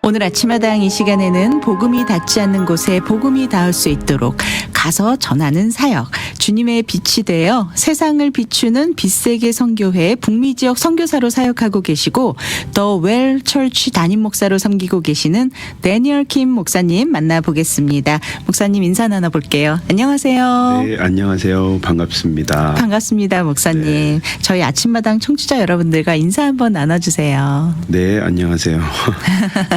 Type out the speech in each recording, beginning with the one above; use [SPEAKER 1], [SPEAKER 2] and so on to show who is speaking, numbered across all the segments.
[SPEAKER 1] 오늘 아침마당 이 시간에는 복음이 닿지 않는 곳에 복음이 닿을 수 있도록 가서 전하는 사역, 주님의 빛이 되어 세상을 비추는 빛세계 선교회 북미 지역 선교사로 사역하고 계시고 더 웰 철치 담임 목사로 섬기고 계시는 데니얼 킴 목사님 만나보겠습니다. 목사님 인사 나눠볼게요. 안녕하세요.
[SPEAKER 2] 네, 안녕하세요. 반갑습니다.
[SPEAKER 1] 반갑습니다, 목사님.
[SPEAKER 2] 네.
[SPEAKER 1] 저희 아침마당 청취자 여러분들과 인사 한번 나눠주세요.
[SPEAKER 2] 네, 안녕하세요.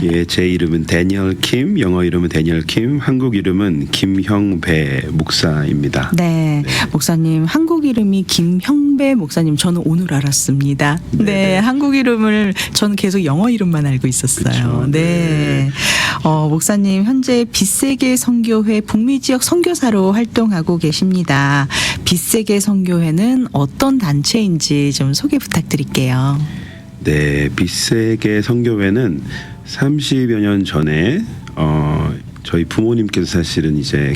[SPEAKER 2] 예, 제 이름은 데니얼 킴, 영어 이름은 데니얼 킴, 한국 이름은 김형배 목사입니다.
[SPEAKER 1] 네, 목사님 한국 이름이 김형배 목사님 저는 오늘 알았습니다. 네, 한국 이름을 저는 계속 영어 이름만 알고 있었어요.
[SPEAKER 2] 그쵸,
[SPEAKER 1] 네, 목사님 현재 빛세계 선교회 북미 지역 선교사로 활동하고 계십니다. 빛세계 선교회는 어떤 단체인지 좀 소개 부탁드릴게요.
[SPEAKER 2] 네, 빛세계 선교회는 30여 년 전에 저희 부모님께서 사실은 이제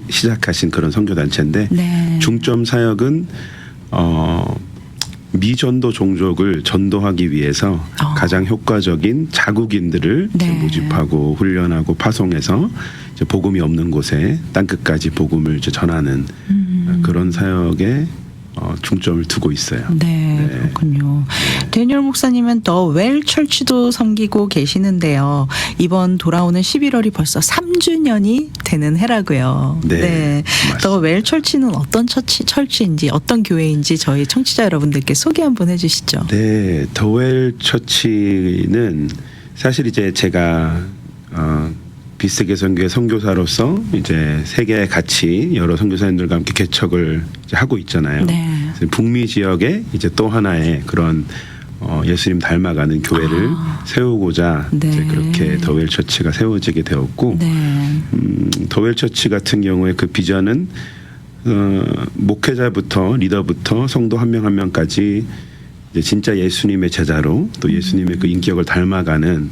[SPEAKER 2] 시작하신 그런 선교 단체인데
[SPEAKER 1] 네.
[SPEAKER 2] 중점 사역은 미전도 종족을 전도하기 위해서 가장 효과적인 자국인들을
[SPEAKER 1] 네.
[SPEAKER 2] 모집하고 훈련하고 파송해서 이제 복음이 없는 곳에 땅끝까지 복음을 이제 전하는 그런 사역에 중점을 두고 있어요.
[SPEAKER 1] 네, 그렇군요. 데니얼 목사님은 더 웰 철치도 섬기고 계시는데요. 이번 돌아오는 11월이 벌써 3주년이 되는 해라고요.
[SPEAKER 2] 네,
[SPEAKER 1] 더 웰 철치는 어떤 철치인지 어떤 교회인지 저희 청취자 여러분들께 소개 한번 해주시죠.
[SPEAKER 2] 네, 더 웰 처치는 사실 이제 제가 빛세계 선교회 선교사로서 이제 세계에 같이 여러 선교사님들과 함께 개척을 이제 하고 있잖아요.
[SPEAKER 1] 네.
[SPEAKER 2] 북미 지역에 이제 또 하나의 그런 예수님 닮아가는 교회를 세우고자
[SPEAKER 1] 네.
[SPEAKER 2] 이제 그렇게 더 웰 처치가 세워지게 되었고,
[SPEAKER 1] 네.
[SPEAKER 2] 더 웰 처치 같은 경우에 그 비전은 목회자부터 리더부터 성도 한 명 한 명까지 이제 진짜 예수님의 제자로 또 예수님의 그 인격을 닮아가는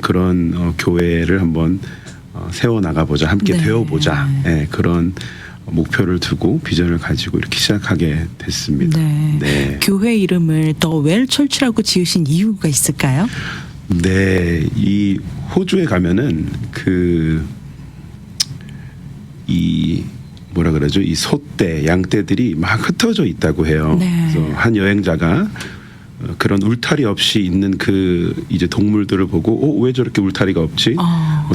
[SPEAKER 2] 그런 교회를 한번 세워 나가보자, 함께
[SPEAKER 1] 네.
[SPEAKER 2] 되어보자, 그런 목표를 두고 비전을 가지고 이렇게 시작하게 됐습니다.
[SPEAKER 1] 네.
[SPEAKER 2] 네.
[SPEAKER 1] 교회 이름을 더 웰 철치라고 지으신 이유가 있을까요?
[SPEAKER 2] 네, 이 호주에 가면은 이 뭐라 그러죠? 이 소떼, 양떼들이 막 흩어져 있다고 해요.
[SPEAKER 1] 네.
[SPEAKER 2] 그래서 한 여행자가 그런 울타리 없이 있는 그 이제 동물들을 보고 왜 저렇게 울타리가 없지?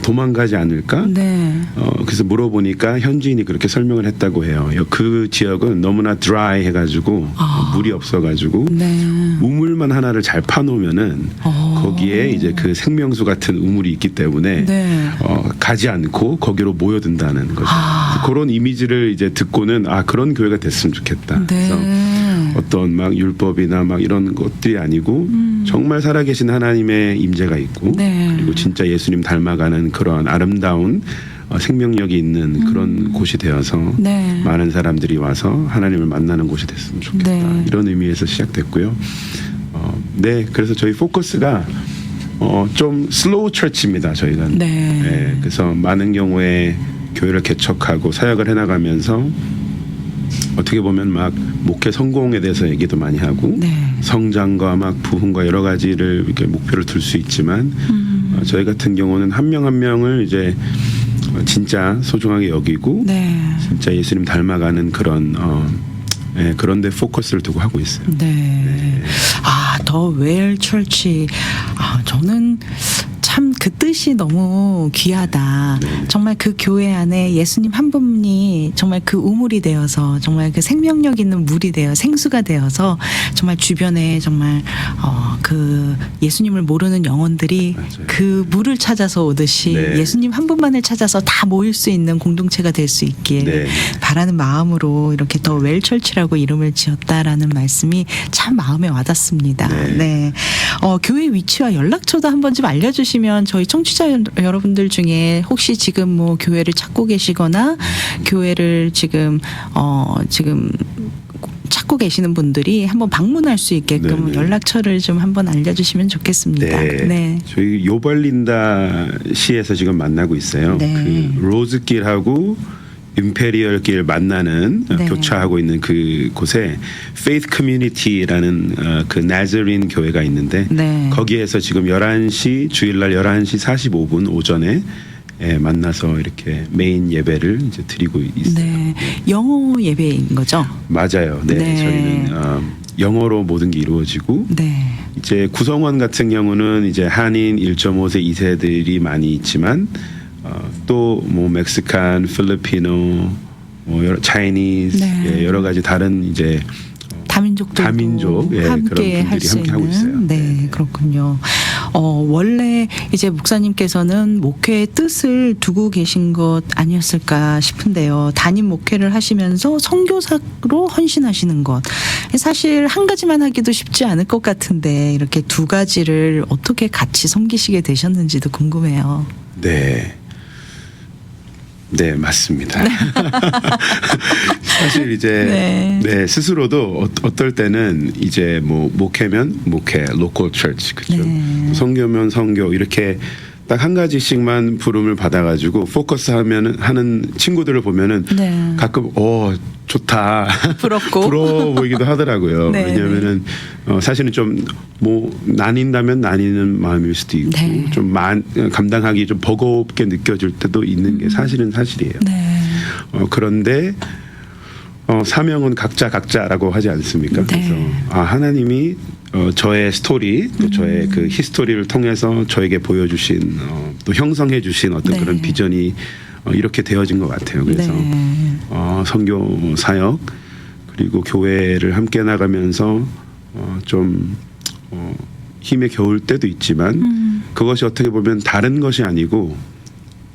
[SPEAKER 2] 도망가지 않을까?
[SPEAKER 1] 네.
[SPEAKER 2] 그래서 물어보니까 현지인이 그렇게 설명을 했다고 해요. 그 지역은 너무나 드라이 해가지고 물이 없어가지고
[SPEAKER 1] 네.
[SPEAKER 2] 우물만 하나를 잘 파놓으면은 거기에 이제 그 생명수 같은 우물이 있기 때문에
[SPEAKER 1] 네.
[SPEAKER 2] 가지 않고 거기로 모여든다는 거죠. 그런 이미지를 이제 듣고는 그런 교회가 됐으면 좋겠다.
[SPEAKER 1] 네.
[SPEAKER 2] 그래서 어떤 막 율법이나 막 이런 것들이 아니고 정말 살아계신 하나님의 임재가 있고
[SPEAKER 1] 네.
[SPEAKER 2] 그리고 진짜 예수님 닮아가는 그런 아름다운 생명력이 있는 그런 곳이 되어서
[SPEAKER 1] 네.
[SPEAKER 2] 많은 사람들이 와서 하나님을 만나는 곳이 됐으면 좋겠다.
[SPEAKER 1] 네.
[SPEAKER 2] 이런 의미에서 시작됐고요. 네, 그래서 저희 포커스가 좀 슬로우 처치입니다. 저희가.
[SPEAKER 1] 네.
[SPEAKER 2] 그래서 많은 경우에 교회를 개척하고 사역을 해나가면서 어떻게 보면 막 목회 성공에 대해서 얘기도 많이 하고
[SPEAKER 1] 네.
[SPEAKER 2] 성장과 막 부흥과 여러 가지를 이렇게 목표를 둘 수 있지만 저희 같은 경우는 한 명 한 명을 이제 진짜 소중하게 여기고
[SPEAKER 1] 네.
[SPEAKER 2] 진짜 예수님 닮아가는 그런 그런데 포커스를 두고 하고 있어요.
[SPEAKER 1] 네. 더 웰 철치. 저는 참 그 뜻이 너무 귀하다. 정말 그 교회 안에 예수님 한 분이 정말 그 우물이 되어서 정말 그 생명력 있는 물이 되어 생수가 되어서 정말 주변에 정말 그 예수님을 모르는 영혼들이
[SPEAKER 2] 맞아요.
[SPEAKER 1] 그 물을 찾아서 오듯이
[SPEAKER 2] 네.
[SPEAKER 1] 예수님 한 분만을 찾아서 다 모일 수 있는 공동체가 될 수 있길
[SPEAKER 2] 네.
[SPEAKER 1] 바라는 마음으로 이렇게 더 웰 철치라고 이름을 지었다라는 말씀이 참 마음에 와닿습니다.
[SPEAKER 2] 네.
[SPEAKER 1] 네. 교회 위치와 연락처도 한번 좀 알려주시면 저희 청취자 여러분들 중에 혹시 지금 뭐 교회를 찾고 계시거나 교회를 지금 찾고 계시는 분들이 한번 방문할 수 있게끔
[SPEAKER 2] 네네.
[SPEAKER 1] 연락처를 좀 한번 알려주시면 좋겠습니다.
[SPEAKER 2] 네. 저희 요발린다 시에서 지금 만나고 있어요.
[SPEAKER 1] 네.
[SPEAKER 2] 그 로즈길하고 임페리얼 길 만나는
[SPEAKER 1] 네.
[SPEAKER 2] 교차하고 있는 그 곳에 Faith Community라는 그 나자린 교회가 있는데
[SPEAKER 1] 네.
[SPEAKER 2] 거기에서 지금 11시 주일날 11시 45분 오전에 만나서 이렇게 메인 예배를 이제 드리고 있어요.
[SPEAKER 1] 네. 영어 예배인 거죠?
[SPEAKER 2] 맞아요. 네.
[SPEAKER 1] 네.
[SPEAKER 2] 저희는 영어로 모든 게 이루어지고
[SPEAKER 1] 네.
[SPEAKER 2] 이제 구성원 같은 경우는 이제 한인 1.5세 2세들이 많이 있지만 또 뭐 멕시칸, 필리피노, 뭐 여러 차이니즈
[SPEAKER 1] 네.
[SPEAKER 2] 여러 가지 다른 이제
[SPEAKER 1] 다민족들도
[SPEAKER 2] 다민족, 예,
[SPEAKER 1] 함께
[SPEAKER 2] 그런
[SPEAKER 1] 할
[SPEAKER 2] 분들이
[SPEAKER 1] 수
[SPEAKER 2] 함께 하고 있어요.
[SPEAKER 1] 있는 네, 그렇군요. 원래 이제 목사님께서는 목회의 뜻을 두고 계신 것 아니었을까 싶은데요. 담임 목회를 하시면서 선교사로 헌신하시는 것 사실 한 가지만 하기도 쉽지 않을 것 같은데 이렇게 두 가지를 어떻게 같이 섬기시게 되셨는지도 궁금해요.
[SPEAKER 2] 네. 네, 맞습니다. 사실 이제 네, 스스로도 어떨 때는 이제 뭐 목회면 목회, 로컬 처치 그렇죠.
[SPEAKER 1] 네.
[SPEAKER 2] 선교면 선교 이렇게 딱 한 가지씩만 부름을 받아가지고 포커스하면 하는 친구들을 보면은
[SPEAKER 1] 네.
[SPEAKER 2] 가끔 좋다
[SPEAKER 1] 부럽고
[SPEAKER 2] 부러워 보이기도 하더라고요.
[SPEAKER 1] 네.
[SPEAKER 2] 왜냐하면은 사실은 좀 뭐 나뉜다면 나뉘는 마음일 수도 있고
[SPEAKER 1] 네.
[SPEAKER 2] 좀 감당하기 좀 버겁게 느껴질 때도 있는 게 사실은 사실이에요.
[SPEAKER 1] 네.
[SPEAKER 2] 그런데 사명은 각자라고 하지 않습니까?
[SPEAKER 1] 네.
[SPEAKER 2] 그래서 하나님이 저의 스토리 또 저의 그 히스토리를 통해서 저에게 보여주신 또 형성해 주신 어떤
[SPEAKER 1] 네.
[SPEAKER 2] 그런 비전이 이렇게 되어진 것 같아요. 그래서
[SPEAKER 1] 네.
[SPEAKER 2] 선교 사역 그리고 교회를 함께 나가면서 좀 힘에 겨울 때도 있지만 그것이 어떻게 보면 다른 것이 아니고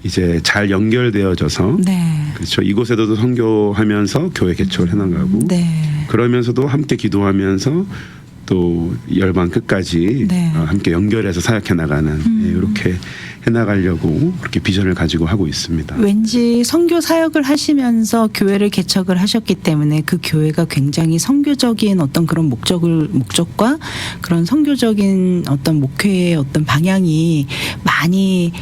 [SPEAKER 2] 이제 잘 연결되어져서
[SPEAKER 1] 네.
[SPEAKER 2] 그렇죠. 이곳에도 선교하면서 교회 개척을 해나가고
[SPEAKER 1] 네.
[SPEAKER 2] 그러면서도 함께 기도하면서 또 열방 끝까지
[SPEAKER 1] 네.
[SPEAKER 2] 함께 연결해서 사역해 나가는 이렇게 해나가려고 그렇게 비전을 가지고 하고 있습니다.
[SPEAKER 1] 왠지 선교 사역을 하시면서 교회를 개척을 하셨기 때문에 그 교회가 굉장히 선교적인 어떤 그런 목적과 그런 선교적인 어떤 목회의 어떤 방향이 많이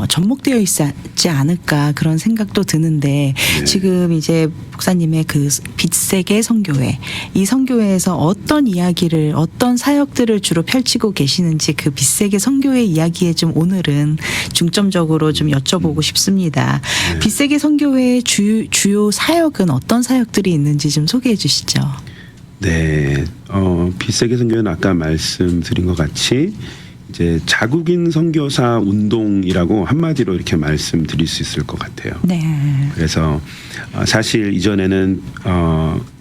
[SPEAKER 1] 접목되어 있지 않을까 그런 생각도 드는데
[SPEAKER 2] 네.
[SPEAKER 1] 지금 이제 목사님의 그 빛세계 선교회 이 선교회에서 어떤 이야기를 어떤 사역들을 주로 펼치고 계시는지 그 빛세계 선교회 이야기에 좀 오늘은 중점적으로 좀 여쭤보고 싶습니다.
[SPEAKER 2] 네.
[SPEAKER 1] 빛세계 선교회의 주요 사역은 어떤 사역들이 있는지 좀 소개해 주시죠.
[SPEAKER 2] 네, 빛세계 선교회는 아까 말씀드린 것 같이 이제 자국인 선교사 운동이라고 한마디로 이렇게 말씀드릴 수 있을 것 같아요.
[SPEAKER 1] 네.
[SPEAKER 2] 그래서 사실 이전에는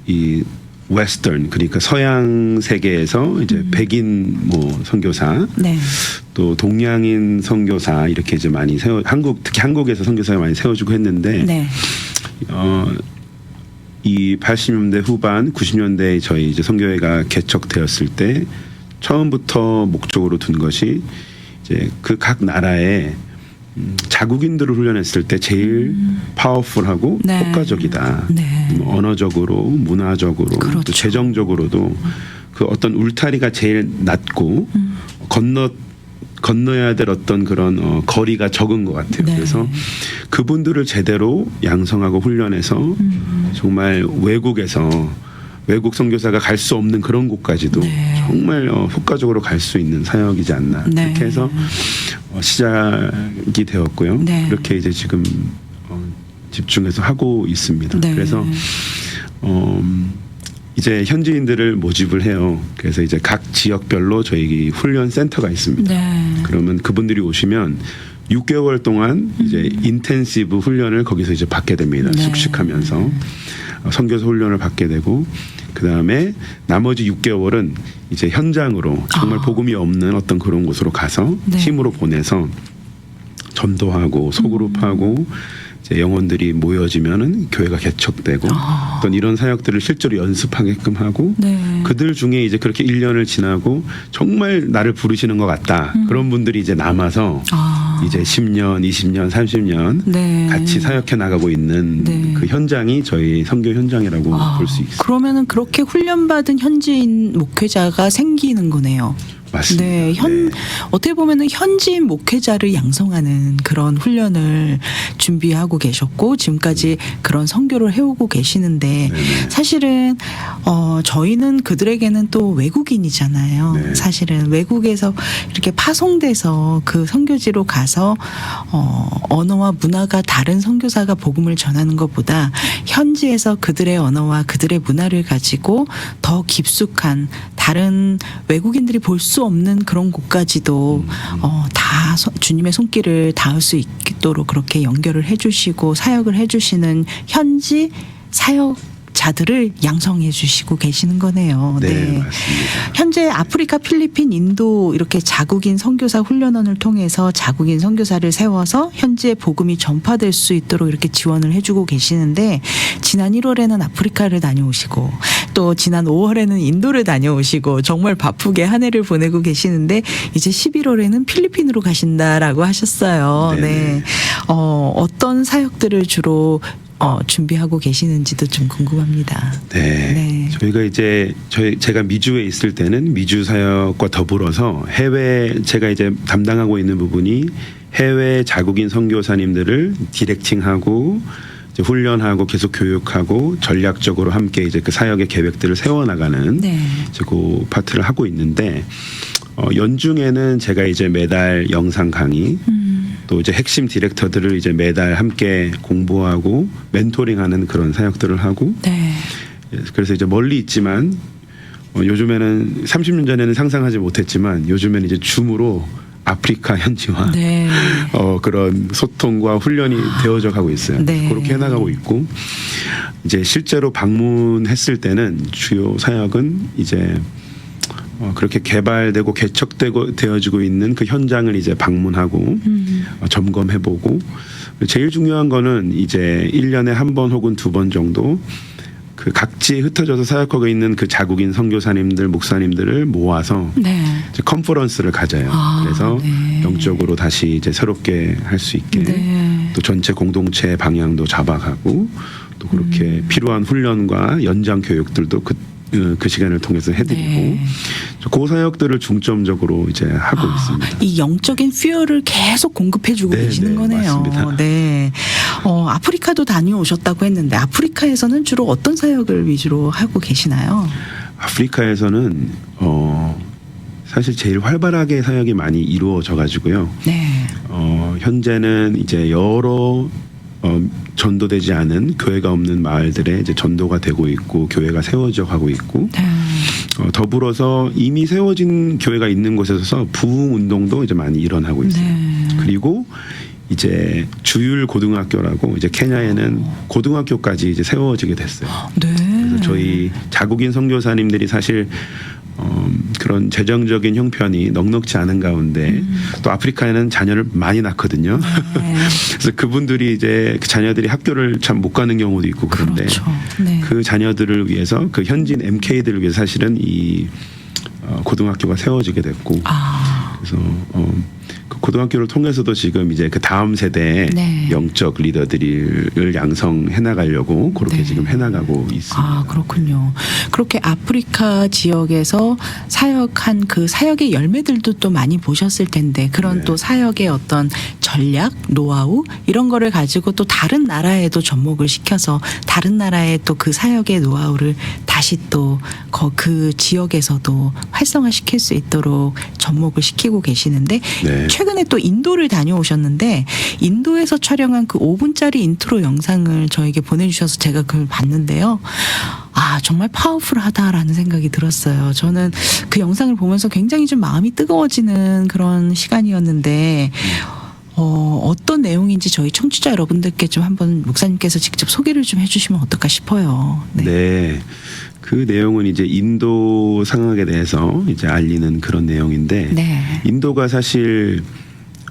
[SPEAKER 2] 이 웨스턴 그러니까 서양 세계에서 이제 백인 뭐 선교사
[SPEAKER 1] 네.
[SPEAKER 2] 또 동양인 선교사 이렇게 이제 많이 특히 한국에서 선교사가 많이 세워지고 했는데
[SPEAKER 1] 네.
[SPEAKER 2] 이 80년대 후반 90년대에 저희 이제 선교회가 개척되었을 때 처음부터 목적으로 둔 것이 이제 그 각 나라의 자국인들을 훈련했을 때 제일 파워풀하고
[SPEAKER 1] 네.
[SPEAKER 2] 효과적이다.
[SPEAKER 1] 네.
[SPEAKER 2] 언어적으로, 문화적으로,
[SPEAKER 1] 그렇죠.
[SPEAKER 2] 또 재정적으로도 그 어떤 울타리가 제일 낮고 건너야 될 어떤 그런 거리가 적은 것 같아요.
[SPEAKER 1] 네.
[SPEAKER 2] 그래서 그분들을 제대로 양성하고 훈련해서 정말 외국 선교사가 갈 수 없는 그런 곳까지도
[SPEAKER 1] 네.
[SPEAKER 2] 정말 효과적으로 갈 수 있는 사역이지 않나
[SPEAKER 1] 네.
[SPEAKER 2] 그렇게 해서 시작이 되었고요.
[SPEAKER 1] 네.
[SPEAKER 2] 그렇게 이제 지금 집중해서 하고 있습니다.
[SPEAKER 1] 네.
[SPEAKER 2] 그래서 이제 현지인들을 모집을 해요. 그래서 이제 각 지역별로 저희 훈련 센터가 있습니다.
[SPEAKER 1] 네.
[SPEAKER 2] 그러면 그분들이 오시면 6개월 동안 이제 인텐시브 훈련을 거기서 이제 받게 됩니다.
[SPEAKER 1] 네.
[SPEAKER 2] 숙식하면서 선교사 훈련을 받게 되고 그 다음에 나머지 6개월은 이제 현장으로 정말 복음이 없는 어떤 그런 곳으로 가서
[SPEAKER 1] 네.
[SPEAKER 2] 팀으로 보내서 전도하고 소그룹하고 이제 영혼들이 모여지면은 교회가 개척되고 어떤 이런 사역들을 실제로 연습하게끔 하고
[SPEAKER 1] 네.
[SPEAKER 2] 그들 중에 이제 그렇게 1년을 지나고 정말 나를 부르시는 것 같다. 그런 분들이 이제 남아서 이제 10년, 20년, 30년
[SPEAKER 1] 네.
[SPEAKER 2] 같이 사역해 나가고 있는
[SPEAKER 1] 네.
[SPEAKER 2] 그 현장이 저희 선교 현장이라고 볼 수 있습니다.
[SPEAKER 1] 그러면은 그렇게 훈련받은 현지인 목회자가 생기는 거네요.
[SPEAKER 2] 맞습니다.
[SPEAKER 1] 네, 어떻게 보면은 현지 목회자를 양성하는 그런 훈련을 준비하고 계셨고 지금까지 그런 선교를 해오고 계시는데
[SPEAKER 2] 네네.
[SPEAKER 1] 사실은 저희는 그들에게는 또 외국인이잖아요.
[SPEAKER 2] 네.
[SPEAKER 1] 사실은 외국에서 이렇게 파송돼서 그 선교지로 가서 언어와 문화가 다른 선교사가 복음을 전하는 것보다 현지에서 그들의 언어와 그들의 문화를 가지고 더 깊숙한 다른 외국인들이 볼 수 없는 그런 곳까지도 다 주님의 손길을 닿을 수 있도록 그렇게 연결을 해주시고 사역을 해주시는 현지 사역자들을 양성해 주시고 계시는 거네요.
[SPEAKER 2] 네, 맞습니다.
[SPEAKER 1] 현재 아프리카, 필리핀, 인도 이렇게 자국인 선교사 훈련원을 통해서 자국인 선교사를 세워서 현지의 복음이 전파될 수 있도록 이렇게 지원을 해주고 계시는데 지난 1월에는 아프리카를 다녀오시고 또 지난 5월에는 인도를 다녀오시고 정말 바쁘게 한 해를 보내고 계시는데 이제 11월에는 필리핀으로 가신다라고 하셨어요.
[SPEAKER 2] 네네.
[SPEAKER 1] 네. 어떤 사역들을 주로 준비하고 계시는지도 좀 궁금합니다.
[SPEAKER 2] 네. 저희가 이제 제가 미주에 있을 때는 미주 사역과 더불어서 제가 이제 담당하고 있는 부분이 해외 자국인 선교사님들을 디렉팅하고 이제 훈련하고 계속 교육하고 전략적으로 함께 이제 그 사역의 계획들을 세워나가는
[SPEAKER 1] 네.
[SPEAKER 2] 이제 그 파트를 하고 있는데 연중에는 제가 이제 매달 영상 강의 또 이제 핵심 디렉터들을 이제 매달 함께 공부하고 멘토링하는 그런 사역들을 하고
[SPEAKER 1] 네.
[SPEAKER 2] 그래서 이제 멀리 있지만 요즘에는 30년 전에는 상상하지 못했지만 요즘에는 이제 줌으로 아프리카 현지화
[SPEAKER 1] 네.
[SPEAKER 2] 그런 소통과 훈련이 되어져 가고 있어요.
[SPEAKER 1] 네.
[SPEAKER 2] 그렇게 해나가고 있고 이제 실제로 방문했을 때는 주요 사역은 이제 그렇게 개발되고 개척되고 되어지고 있는 그 현장을 이제 방문하고 점검해보고 제일 중요한 거는 이제 1년에 한 번 혹은 2번 정도 그 각지에 흩어져서 사역하고 있는 그 자국인 선교사님들 목사님들을 모아서
[SPEAKER 1] 네.
[SPEAKER 2] 이제 컨퍼런스를 가져요. 그래서
[SPEAKER 1] 네.
[SPEAKER 2] 영적으로 다시 이제 새롭게 할 수 있게
[SPEAKER 1] 네.
[SPEAKER 2] 또 전체 공동체 방향도 잡아가고 또 그렇게 필요한 훈련과 연장 교육들도 그 시간을 통해서 해드리고
[SPEAKER 1] 네.
[SPEAKER 2] 그 사역들을 중점적으로 이제 하고 있습니다.
[SPEAKER 1] 이 영적인 퓨어를 계속 공급해주고
[SPEAKER 2] 네,
[SPEAKER 1] 계시는
[SPEAKER 2] 네,
[SPEAKER 1] 거네요.
[SPEAKER 2] 맞습니다.
[SPEAKER 1] 네. 아프리카도 다녀오셨다고 했는데 아프리카에서는 주로 어떤 사역을 위주로 하고 계시나요?
[SPEAKER 2] 아프리카에서는 사실 제일 활발하게 사역이 많이 이루어져 가지고요.
[SPEAKER 1] 네.
[SPEAKER 2] 현재는 이제 여러 전도되지 않은 교회가 없는 마을들에 이제 전도가 되고 있고 교회가 세워져 가고 있고
[SPEAKER 1] 네.
[SPEAKER 2] 더불어서 이미 세워진 교회가 있는 곳에서 부흥 운동도 이제 많이 일어나고 있어요.
[SPEAKER 1] 네.
[SPEAKER 2] 그리고 이제 주율 고등학교라고 이제 케냐에는 고등학교까지 이제 세워지게 됐어요.
[SPEAKER 1] 네.
[SPEAKER 2] 그래서 저희 자국인 선교사님들이 사실 그런 재정적인 형편이 넉넉지 않은 가운데 또 아프리카에는 자녀를 많이 낳거든요.
[SPEAKER 1] 네.
[SPEAKER 2] 그래서 그분들이 이제 그 자녀들이 학교를 참 못 가는 경우도 있고 그런데
[SPEAKER 1] 그렇죠. 네.
[SPEAKER 2] 그 자녀들을 위해서 그 현지인 MK들을 위해서 사실은 이 고등학교가 세워지게 됐고 그래서 그 고등학교를 통해서도 지금 이제 그 다음 세대의
[SPEAKER 1] 네.
[SPEAKER 2] 영적 리더들을 양성해 나가려고 그렇게
[SPEAKER 1] 네.
[SPEAKER 2] 지금 해나가고 있습니다.
[SPEAKER 1] 그렇군요. 그렇게 아프리카 지역에서 사역한 그 사역의 열매들도 또 많이 보셨을 텐데 그런
[SPEAKER 2] 네.
[SPEAKER 1] 또 사역의 어떤 전략, 노하우 이런 거를 가지고 또 다른 나라에도 접목을 시켜서 다른 나라의 또 그 사역의 노하우를 다시 또 그 지역에서도 활성화시킬 수 있도록 접목을 시키고 계시는데
[SPEAKER 2] 네.
[SPEAKER 1] 최근에 또 인도를 다녀오셨는데 인도에서 촬영한 그 5분짜리 인트로 영상을 저에게 보내주셔서 제가 그걸 봤는데요. 정말 파워풀하다라는 생각이 들었어요. 저는 그 영상을 보면서 굉장히 좀 마음이 뜨거워지는 그런 시간이었는데 어떤 내용인지 저희 청취자 여러분들께 좀 한번 목사님께서 직접 소개를 좀 해주시면 어떨까 싶어요.
[SPEAKER 2] 네. 그 내용은 이제 인도 상황에 대해서 이제 알리는 그런 내용인데
[SPEAKER 1] 네.
[SPEAKER 2] 인도가 사실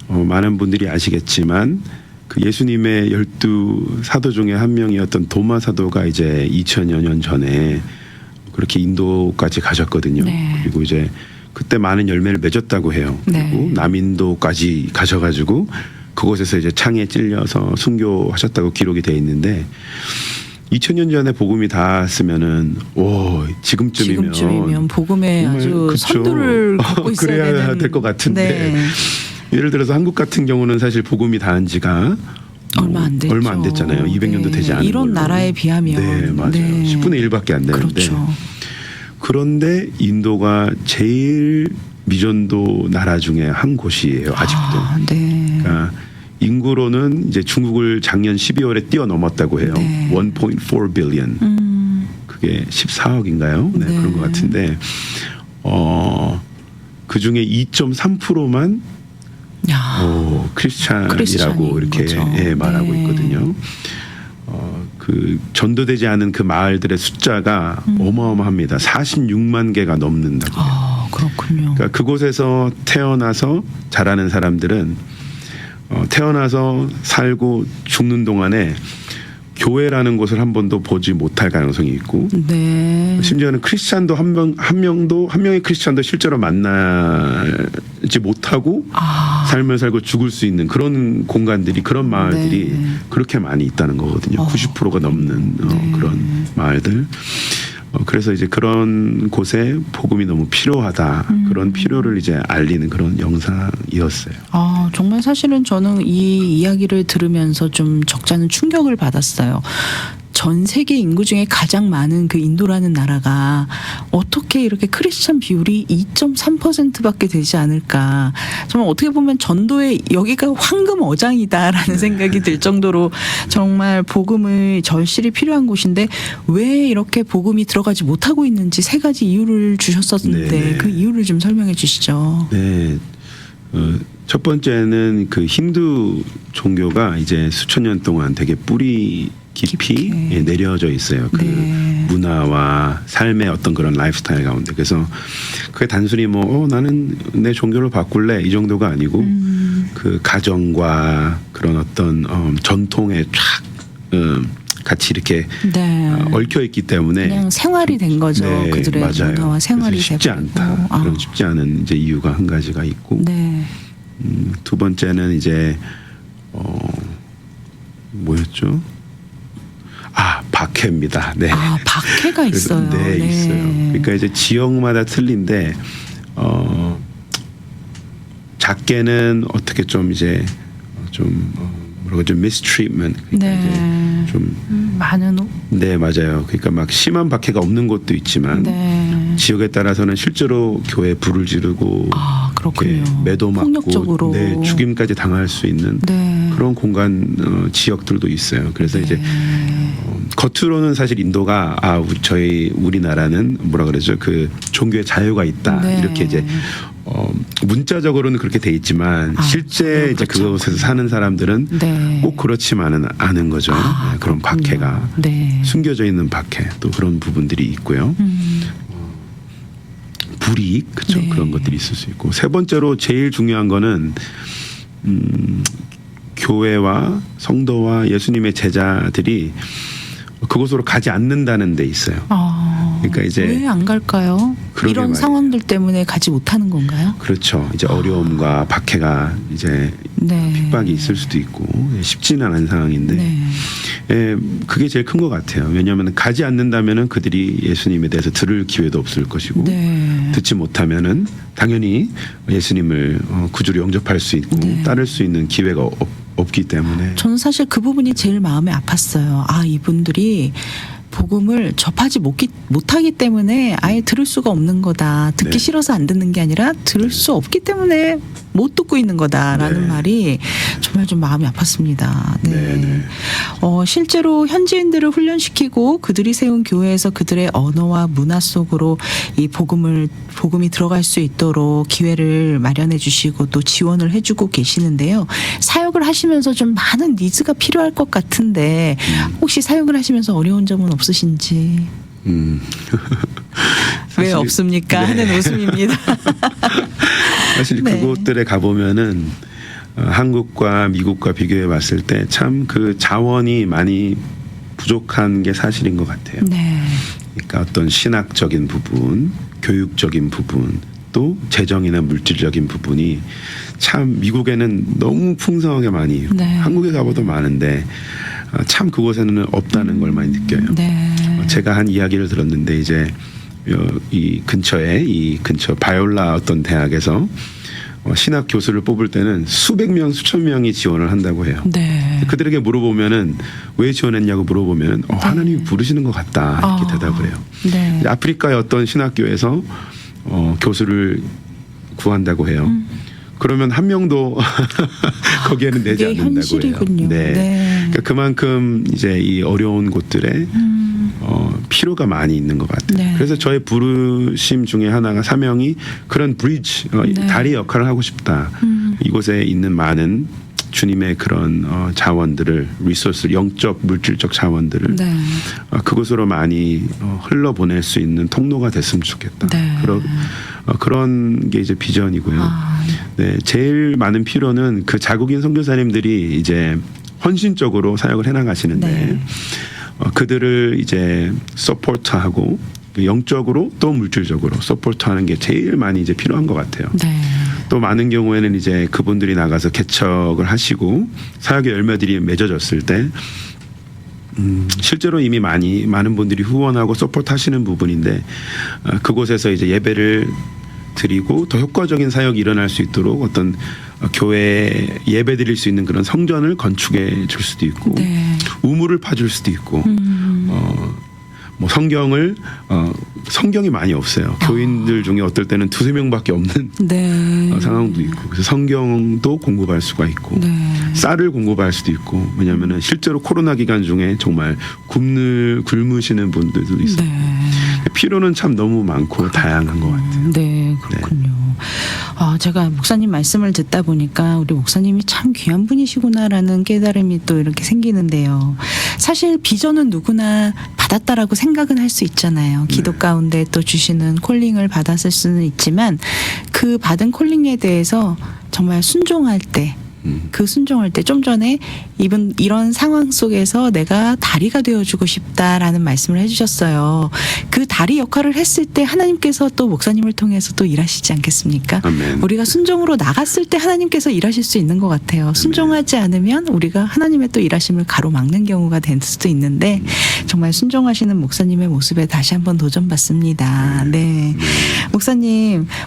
[SPEAKER 2] 많은 분들이 아시겠지만 그 예수님의 12사도 중에 한 명이었던 도마 사도가 이제 2000여 년 전에 그렇게 인도까지 가셨거든요.
[SPEAKER 1] 네.
[SPEAKER 2] 그리고 이제 그때 많은 열매를 맺었다고 해요. 그리고
[SPEAKER 1] 네.
[SPEAKER 2] 남인도까지 가셔가지고 그곳에서 이제 창에 찔려서 순교하셨다고 기록이 돼 있는데 2000년 전에 복음이 닿았으면은 지금쯤이면
[SPEAKER 1] 복음에
[SPEAKER 2] 정말
[SPEAKER 1] 아주
[SPEAKER 2] 그쵸.
[SPEAKER 1] 선두를 걷고 있어야
[SPEAKER 2] 그래야
[SPEAKER 1] 되는.
[SPEAKER 2] 될 것 같은데
[SPEAKER 1] 네.
[SPEAKER 2] 예를 들어서 한국 같은 경우는 사실 복음이 닿은 지가
[SPEAKER 1] 얼마 안 됐죠.
[SPEAKER 2] 얼마 안 됐잖아요. 200년도 되지 않은
[SPEAKER 1] 이런
[SPEAKER 2] 걸로.
[SPEAKER 1] 나라에 비하면.
[SPEAKER 2] 네, 맞아요. 10분의 1밖에 안 되는데.
[SPEAKER 1] 그렇죠.
[SPEAKER 2] 그런데 인도가 제일 미전도 나라 중에 한 곳이에요. 아직도.
[SPEAKER 1] 네.
[SPEAKER 2] 그러니까 인구로는 이제 중국을 작년 12월에 뛰어넘었다고 해요.
[SPEAKER 1] 네.
[SPEAKER 2] 1.4 빌리언. 그게 14억인가요? 네,
[SPEAKER 1] 네.
[SPEAKER 2] 그런 것 같은데 그 중에 2.3%만 크리스찬이라고
[SPEAKER 1] 크리스찬인
[SPEAKER 2] 이렇게
[SPEAKER 1] 거죠.
[SPEAKER 2] 말하고
[SPEAKER 1] 네.
[SPEAKER 2] 있거든요. 그 전도되지 않은 그 마을들의 숫자가 어마어마합니다. 46만 개가 넘는다고.
[SPEAKER 1] 그렇군요.
[SPEAKER 2] 그러니까 그곳에서 태어나서 자라는 사람들은 태어나서 살고 죽는 동안에 교회라는 곳을 한 번도 보지 못할 가능성이 있고,
[SPEAKER 1] 네.
[SPEAKER 2] 심지어는 크리스찬도 한 명의 크리스찬도 실제로 만나지 못하고 삶을 살고 죽을 수 있는 그런 공간들이, 그런 마을들이
[SPEAKER 1] 네.
[SPEAKER 2] 그렇게 많이 있다는 거거든요. 90%가 넘는 그런 마을들. 그래서 이제 그런 곳에 복음이 너무 필요하다. 그런 필요를 이제 알리는 그런 영상이었어요.
[SPEAKER 1] 정말 사실은 저는 이 이야기를 들으면서 좀 적잖은 충격을 받았어요. 전 세계 인구 중에 가장 많은 그 인도라는 나라가 어떻게 이렇게 크리스찬 비율이 2.3%밖에 되지 않을까. 정말 어떻게 보면 전도의 여기가 황금 어장이다라는 생각이 들 정도로 정말 복음의 절실히 필요한 곳인데 왜 이렇게 복음이 들어가지 못하고 있는지 세 가지 이유를 주셨었는데
[SPEAKER 2] 네네.
[SPEAKER 1] 그 이유를 좀 설명해 주시죠.
[SPEAKER 2] 네. 첫 번째는 그 힌두 종교가 이제 수천 년 동안 되게 뿌리 깊이
[SPEAKER 1] 깊게.
[SPEAKER 2] 내려져 있어요. 그
[SPEAKER 1] 네.
[SPEAKER 2] 문화와 삶의 어떤 그런 라이프스타일 가운데. 그래서 그게 단순히 나는 내 종교를 바꿀래 이 정도가 아니고 그 가정과 그런 어떤 전통에 쫙 같이 이렇게
[SPEAKER 1] 네.
[SPEAKER 2] 얽혀 있기 때문에
[SPEAKER 1] 그냥 생활이 된 거죠.
[SPEAKER 2] 네,
[SPEAKER 1] 그들의
[SPEAKER 2] 맞아요.
[SPEAKER 1] 문화와 생활이
[SPEAKER 2] 그래서 쉽지
[SPEAKER 1] 돼버리고.
[SPEAKER 2] 않다. 그런 쉽지 않은 이제 이유가 한 가지가 있고,
[SPEAKER 1] 네.
[SPEAKER 2] 두 번째는 이제 뭐였죠? 박해입니다. 네.
[SPEAKER 1] 박해가
[SPEAKER 2] 그래서,
[SPEAKER 1] 있어요.
[SPEAKER 2] 네, 있어요. 그러니까 이제 지역마다 틀린데 작게는 어떻게 좀 이제 좀 mistreatment. 그러니까
[SPEAKER 1] 네.
[SPEAKER 2] 이제 좀
[SPEAKER 1] 많은
[SPEAKER 2] 네, 맞아요. 그러니까 막 심한 박해가 없는 곳도 있지만
[SPEAKER 1] 네.
[SPEAKER 2] 지역에 따라서는 실제로 교회에 불을 지르고
[SPEAKER 1] 그렇군요.
[SPEAKER 2] 이렇게 매도 맞고
[SPEAKER 1] 폭력적으로.
[SPEAKER 2] 네, 죽임까지 당할 수 있는
[SPEAKER 1] 네.
[SPEAKER 2] 그런 공간 지역들도 있어요. 그래서 이제 겉으로는 사실 인도가 저희 우리나라는 뭐라 그러죠? 그 종교의 자유가 있다.
[SPEAKER 1] 네.
[SPEAKER 2] 이렇게 이제 문자적으로는 그렇게 돼 있지만 실제 이제
[SPEAKER 1] 그렇죠.
[SPEAKER 2] 그곳에서 사는 사람들은
[SPEAKER 1] 네.
[SPEAKER 2] 꼭 그렇지만은 않은 거죠. 네, 그런 박해가
[SPEAKER 1] 네.
[SPEAKER 2] 숨겨져 있는 박해 또 그런 부분들이 있고요. 불이익 그렇죠.
[SPEAKER 1] 네.
[SPEAKER 2] 그런 것들이 있을 수 있고 세 번째로 제일 중요한 거는 교회와 성도와 예수님의 제자들이 그곳으로 가지 않는다는 데 있어요. 그러니까 이제
[SPEAKER 1] 왜 안 갈까요?
[SPEAKER 2] 그러게
[SPEAKER 1] 이런
[SPEAKER 2] 말이에요.
[SPEAKER 1] 상황들 때문에 가지 못하는 건가요?
[SPEAKER 2] 그렇죠. 이제 어려움과 박해가 이제
[SPEAKER 1] 네.
[SPEAKER 2] 핍박이 있을 수도 있고 쉽지는 않은 상황인데
[SPEAKER 1] 네.
[SPEAKER 2] 그게 제일 큰 것 같아요. 왜냐하면 가지 않는다면은 그들이 예수님에 대해서 들을 기회도 없을 것이고
[SPEAKER 1] 네.
[SPEAKER 2] 듣지 못하면은 당연히 예수님을 구주로 영접할 수 있고
[SPEAKER 1] 네.
[SPEAKER 2] 따를 수 있는 기회가 없기 때문에
[SPEAKER 1] 저는 사실 그 부분이 제일 마음에 아팠어요. 이분들이 복음을 접하지 못하기 때문에 아예 들을 수가 없는 거다. 듣기
[SPEAKER 2] 네.
[SPEAKER 1] 싫어서 안 듣는 게 아니라 들을 수 없기 때문에 못 듣고 있는 거다라는
[SPEAKER 2] 네.
[SPEAKER 1] 말이 정말 좀 마음이 아팠습니다. 네.
[SPEAKER 2] 네.
[SPEAKER 1] 실제로 현지인들을 훈련시키고 그들이 세운 교회에서 그들의 언어와 문화 속으로 이 복음이 들어갈 수 있도록 기회를 마련해 주시고 또 지원을 해주고 계시는데요. 사역을 하시면서 좀 많은 니즈가 필요할 것 같은데 혹시 사역을 하시면서 어려운 점은 없으신지? 왜
[SPEAKER 2] 사실-
[SPEAKER 1] 없습니까?
[SPEAKER 2] 네.
[SPEAKER 1] 하는 웃음입니다.
[SPEAKER 2] 사실
[SPEAKER 1] 네.
[SPEAKER 2] 그곳들에 가보면은 한국과 미국과 비교해 봤을 때 참 그 자원이 많이 부족한 게 사실인 것 같아요.
[SPEAKER 1] 네.
[SPEAKER 2] 그러니까 어떤 신학적인 부분, 교육적인 부분, 또 재정이나 물질적인 부분이 참 미국에는 너무 풍성하게 많이
[SPEAKER 1] 네.
[SPEAKER 2] 한국에 가봐도 많은데 참 그곳에는 없다는 걸 많이 느껴요.
[SPEAKER 1] 네.
[SPEAKER 2] 제가 한 이야기를 들었는데 이제 이 근처 바이올라 어떤 대학에서 신학 교수를 뽑을 때는 수백 명, 수천 명이 지원을 한다고 해요.
[SPEAKER 1] 네.
[SPEAKER 2] 그들에게 물어보면은 왜 지원했냐고 물어보면 하나님이 부르시는 것 같다 이렇게 대답을 해요.
[SPEAKER 1] 네.
[SPEAKER 2] 아프리카의 어떤 신학교에서 교수를 구한다고 해요. 그러면 한 명도 거기에는 내지
[SPEAKER 1] 그게
[SPEAKER 2] 않는다고
[SPEAKER 1] 현실이군요.
[SPEAKER 2] 해요. 네.
[SPEAKER 1] 네.
[SPEAKER 2] 그러니까 그만큼 이제 이 어려운 곳들에 필요가 많이 있는 것 같아요.
[SPEAKER 1] 네.
[SPEAKER 2] 그래서 저의 부르심 중에 하나가 사명이 그런 브리지,
[SPEAKER 1] 네.
[SPEAKER 2] 다리 역할을 하고 싶다. 이곳에 있는 많은 주님의 그런 자원들을 리소스, 영적, 물질적 자원들을
[SPEAKER 1] 네.
[SPEAKER 2] 그곳으로 많이 흘러보낼 수 있는 통로가 됐으면 좋겠다.
[SPEAKER 1] 네.
[SPEAKER 2] 그런 게 이제 비전이고요. 네, 제일 많은 필요는 그 자국인 선교사님들이 이제 헌신적으로 사역을 해나가시는데
[SPEAKER 1] 네.
[SPEAKER 2] 그들을 이제 서포트하고 영적으로 또 물질적으로 서포트하는 게 제일 많이 이제 필요한 것 같아요.
[SPEAKER 1] 네.
[SPEAKER 2] 또 많은 경우에는 이제 그분들이 나가서 개척을 하시고 사역의 열매들이 맺어졌을 때 실제로 이미 많은 분들이 후원하고 서포트하시는 부분인데 그곳에서 이제 예배를 드리고 더 효과적인 사역이 일어날 수 있도록 어떤 교회 예배 드릴 수 있는 그런 성전을 건축해 줄 수도 있고
[SPEAKER 1] 네.
[SPEAKER 2] 우물을 파줄 수도 있고 뭐 성경이 많이 없어요. 교인들 중에 어떨 때는 2-3명밖에 없는
[SPEAKER 1] 네.
[SPEAKER 2] 상황도 있고 그래서 성경도 공급할 수가 있고
[SPEAKER 1] 네.
[SPEAKER 2] 쌀을 공급할 수도 있고 왜냐하면 실제로 코로나 기간 중에 정말 굶으시는 분들도 있어요.
[SPEAKER 1] 네.
[SPEAKER 2] 필요는 참 너무 많고 다양한 것 같아요.
[SPEAKER 1] 네, 그렇군요. 제가 목사님 말씀을 듣다 보니까 우리 목사님이 참 귀한 분이시구나라는 깨달음이 또 이렇게 생기는데요. 사실 비전은 누구나 받았다라고 생각은 할 수 있잖아요. 기도
[SPEAKER 2] 네.
[SPEAKER 1] 가운데 또 주시는 콜링을 받았을 수는 있지만 그 받은 콜링에 대해서 정말 순종할 때 그 순종할 때 좀 전에 이런 상황 속에서 내가 다리가 되어주고 싶다라는 말씀을 해주셨어요. 그 다리 역할을 했을 때 하나님께서 또 목사님을 통해서 또 일하시지 않겠습니까?
[SPEAKER 2] 아멘.
[SPEAKER 1] 우리가 순종으로 나갔을 때 하나님께서 일하실 수 있는 것 같아요. 순종하지 않으면 우리가 하나님의 또 일하심을 가로막는 경우가 될 수도 있는데 정말 순종하시는 목사님의 모습에 다시 한번 도전받습니다. 네.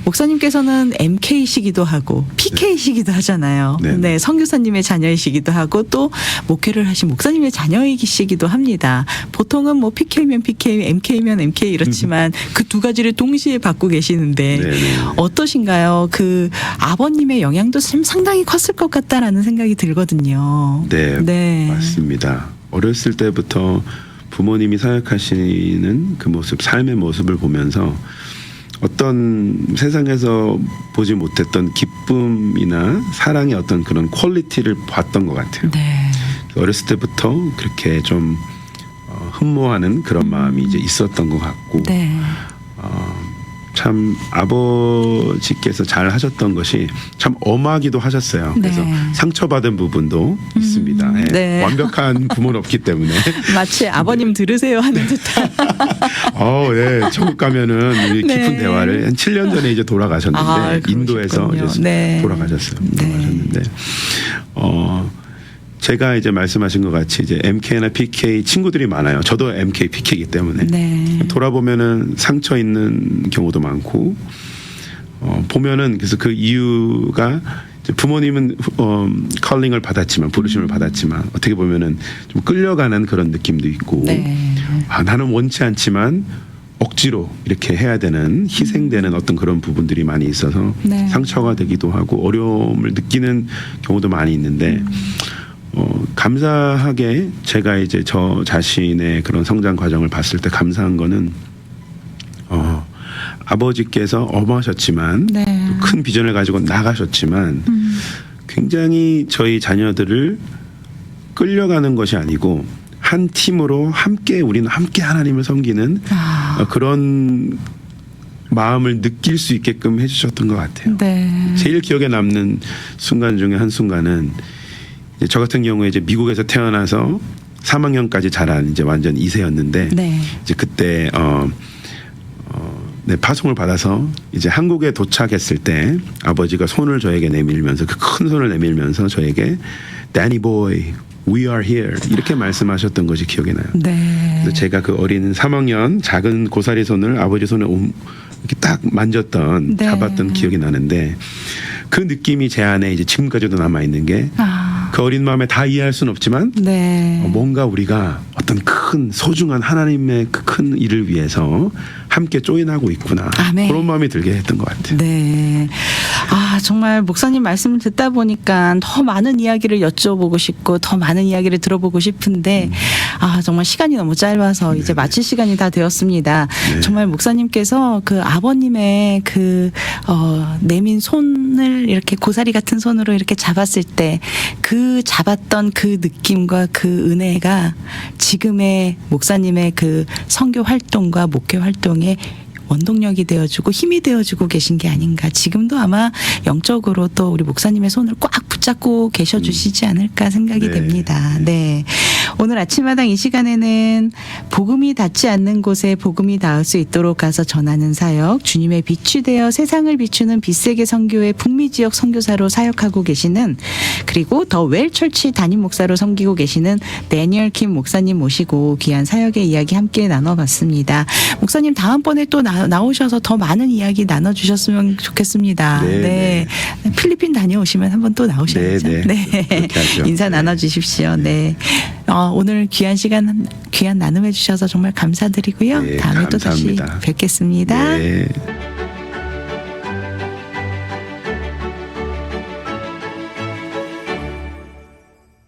[SPEAKER 1] 목사님께서는 MK이시기도 하고 PK이시기도 하잖아요.
[SPEAKER 2] 네.
[SPEAKER 1] 네, 선교사님의 자녀이시기도 하고 또 목회를 하신 목사님의 자녀이시기도 합니다. 보통은 뭐 PK면 PK, MK면 MK 이렇지만 그 두 가지를 동시에 받고 계시는데
[SPEAKER 2] 네네.
[SPEAKER 1] 어떠신가요? 그 아버님의 영향도 참 상당히 컸을 것 같다라는 생각이 들거든요.
[SPEAKER 2] 네, 맞습니다. 어렸을 때부터 부모님이 사역하시는 그 모습, 삶의 모습을 보면서 어떤 세상에서 보지 못했던 기쁨이나 사랑의 어떤 그런 퀄리티를 봤던 것 같아요.
[SPEAKER 1] 네.
[SPEAKER 2] 어렸을 때부터 그렇게 좀 흠모하는 그런 마음이 이제 있었던 것 같고
[SPEAKER 1] 네.
[SPEAKER 2] 참 아버지께서 잘 하셨던 것이 참 엄하기도 하셨어요. 그래서
[SPEAKER 1] 네.
[SPEAKER 2] 상처받은 부분도 있습니다. 네.
[SPEAKER 1] 네.
[SPEAKER 2] 완벽한 부모는 없기 때문에.
[SPEAKER 1] 마치 아버님 들으세요 하는 듯한.
[SPEAKER 2] 네. 천국 가면은 이 깊은
[SPEAKER 1] 네.
[SPEAKER 2] 대화를 한 7년 전에 이제 돌아가셨는데 인도에서 이제
[SPEAKER 1] 네.
[SPEAKER 2] 돌아가셨어요.
[SPEAKER 1] 네.
[SPEAKER 2] 돌아가셨는데 제가 이제 말씀하신 것 같이 이제 MK나 PK 친구들이 많아요. 저도 MK, PK이기 때문에
[SPEAKER 1] 네.
[SPEAKER 2] 돌아보면은 상처 있는 경우도 많고 보면은 그래서 그 이유가 이제 부모님은 컬링을 받았지만 부르심을 받았지만 어떻게 보면은 좀 끌려가는 그런 느낌도 있고
[SPEAKER 1] 네.
[SPEAKER 2] 나는 원치 않지만 억지로 이렇게 해야 되는 희생되는 어떤 그런 부분들이 많이 있어서
[SPEAKER 1] 네.
[SPEAKER 2] 상처가 되기도 하고 어려움을 느끼는 경우도 많이 있는데 감사하게 제가 이제 저 자신의 그런 성장 과정을 봤을 때 감사한 거는 아버지께서 엄하셨지만
[SPEAKER 1] 네.
[SPEAKER 2] 또 큰 비전을 가지고 나가셨지만 굉장히 저희 자녀들을 끌려가는 것이 아니고 한 팀으로 함께 우리는 함께 하나님을 섬기는 그런 마음을 느낄 수 있게끔 해주셨던 것 같아요.
[SPEAKER 1] 네.
[SPEAKER 2] 제일 기억에 남는 순간 중에 한 순간은 이제 저 같은 경우에 이제 미국에서 태어나서 3학년까지 자란 이제 완전 2세였는데
[SPEAKER 1] 네.
[SPEAKER 2] 이제 그때 네, 파송을 받아서 이제 한국에 도착했을 때 아버지가 손을 저에게 내밀면서 그 큰 손을 내밀면서 저에게 Danny boy, We are here 이렇게 말씀하셨던 것이 기억이 나요.
[SPEAKER 1] 네.
[SPEAKER 2] 그래서 제가 그 어린 3학년 작은 고사리 손을 아버지 손에 이렇게 딱 만졌던
[SPEAKER 1] 네.
[SPEAKER 2] 잡았던 기억이 나는데 그 느낌이 제 안에 이제 지금까지도 남아 있는 게 그
[SPEAKER 1] 아,
[SPEAKER 2] 어린 마음에 다 이해할 수는 없지만
[SPEAKER 1] 네.
[SPEAKER 2] 뭔가 우리가 어떤 큰 소중한 하나님의 그 큰 일을 위해서 함께 조인하고 있구나.
[SPEAKER 1] 아멘.
[SPEAKER 2] 그런 마음이 들게 했던 것 같아요.
[SPEAKER 1] 네. 아, 정말 목사님 말씀을 듣다 보니까 더 많은 이야기를 여쭤보고 싶고 더 많은 이야기를 들어보고 싶은데 아, 정말 시간이 너무 짧아서 이제 마칠 시간이 다 되었습니다.
[SPEAKER 2] 네.
[SPEAKER 1] 정말 목사님께서 그 아버님의 그 내민 손을 이렇게 고사리 같은 손으로 이렇게 잡았을 때 그 잡았던 그 느낌과 그 은혜가 지금의 목사님의 그 선교 활동과 목회 활동에 원동력이 되어주고 힘이 되어주고 계신 게 아닌가. 지금도 아마 영적으로 또 우리 목사님의 손을 꽉 붙잡고 계셔 주시지 않을까 생각이
[SPEAKER 2] 네.
[SPEAKER 1] 됩니다. 네. 오늘 아침마당 이 시간에는 복음이 닿지 않는 곳에 복음이 닿을 수 있도록 가서 전하는 사역, 주님의 빛이 되어 세상을 비추는 빛세계 선교회 북미 지역 선교사로 사역하고 계시는, 그리고 더 웰처치 담임 목사로 섬기고 계시는 데니얼 킴 목사님 모시고 귀한 사역의 이야기 함께 나눠봤습니다. 목사님 다음번에 또 나오셔서 더 많은 이야기 나눠주셨으면 좋겠습니다.
[SPEAKER 2] 네,
[SPEAKER 1] 네. 필리핀 다녀오시면 한번 또 나오셔야죠.
[SPEAKER 2] 네, 네. 그렇게 하죠.
[SPEAKER 1] 인사
[SPEAKER 2] 네.
[SPEAKER 1] 나눠주십시오. 네. 오늘 귀한 시간, 귀한 나눔해 주셔서 정말 감사드리고요.
[SPEAKER 2] 네,
[SPEAKER 1] 다음에 또 다시
[SPEAKER 2] 감사합니다.
[SPEAKER 1] 뵙겠습니다.
[SPEAKER 2] 네.